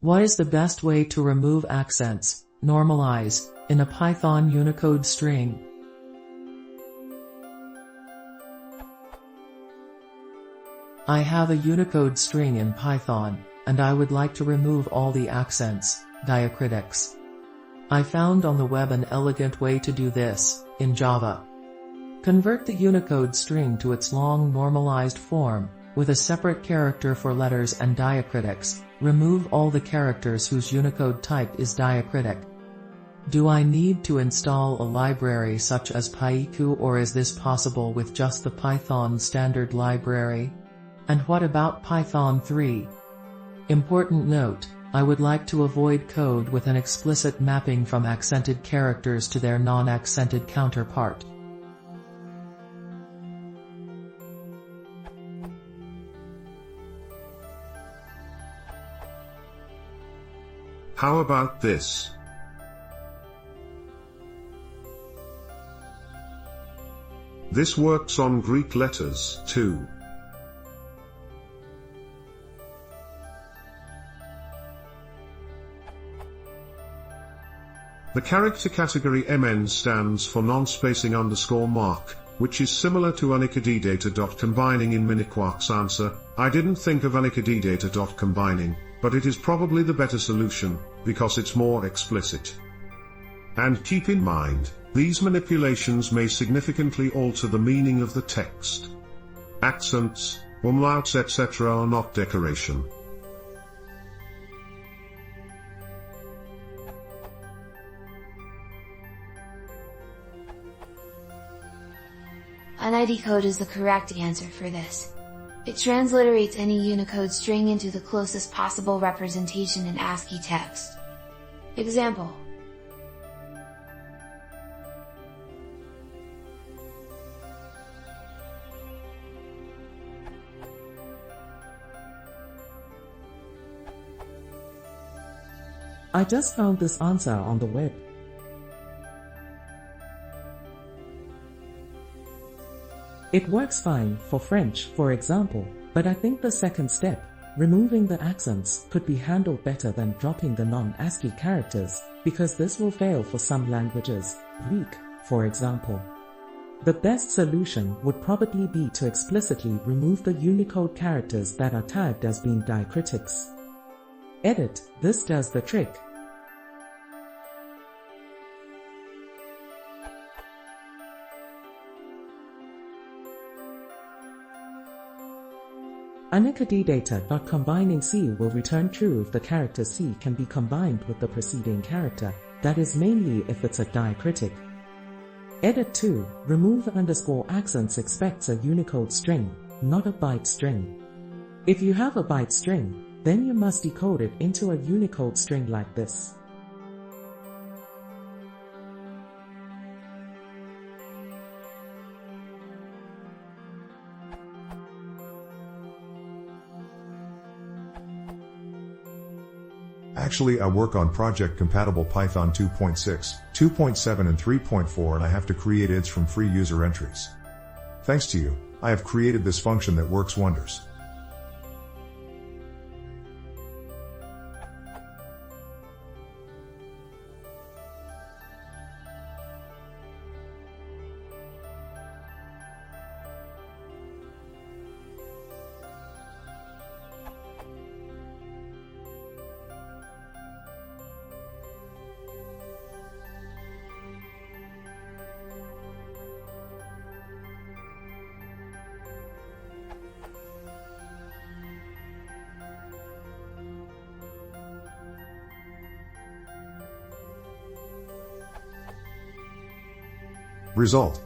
What is the best way to remove accents, normalize, in a Python Unicode string? I have a Unicode string in Python, and I would like to remove all the accents, diacritics. I found on the web an elegant way to do this, in Java. Convert the Unicode string to its long normalized form, with a separate character for letters and diacritics. Remove all the characters whose Unicode type is diacritic. Do I need to install a library such as Pyiku, or is this possible with just the Python standard library? And what about Python 3? Important note, I would like to avoid code with an explicit mapping from accented characters to their non-accented counterpart. How about this? This works on Greek letters, too. The character category MN stands for non-spacing underscore mark, which is similar to unicode.combining in Miniquark's answer. I didn't think of unicode.combining, but it is probably the better solution, because it's more explicit. And keep in mind, these manipulations may significantly alter the meaning of the text. Accents, umlauts etc. are not decoration. Unicode is the correct answer for this. It transliterates any Unicode string into the closest possible representation in ASCII text. Example. I just found this answer on the web. It works fine for French, for example, but I think the second step, removing the accents, could be handled better than dropping the non-ASCII characters, because this will fail for some languages, Greek, for example. The best solution would probably be to explicitly remove the Unicode characters that are tagged as being diacritics. Edit, this does the trick. unicode.combining C will return true if the character C can be combined with the preceding character, that is mainly if it's a diacritic. Edit 2, remove the underscore accents expects a Unicode string, not a byte string. If you have a byte string, then you must decode it into a Unicode string like this. Actually, I work on project-compatible Python 2.6, 2.7 and 3.4, and I have to create IDs from free user entries. Thanks to you, I have created this function that works wonders. Result.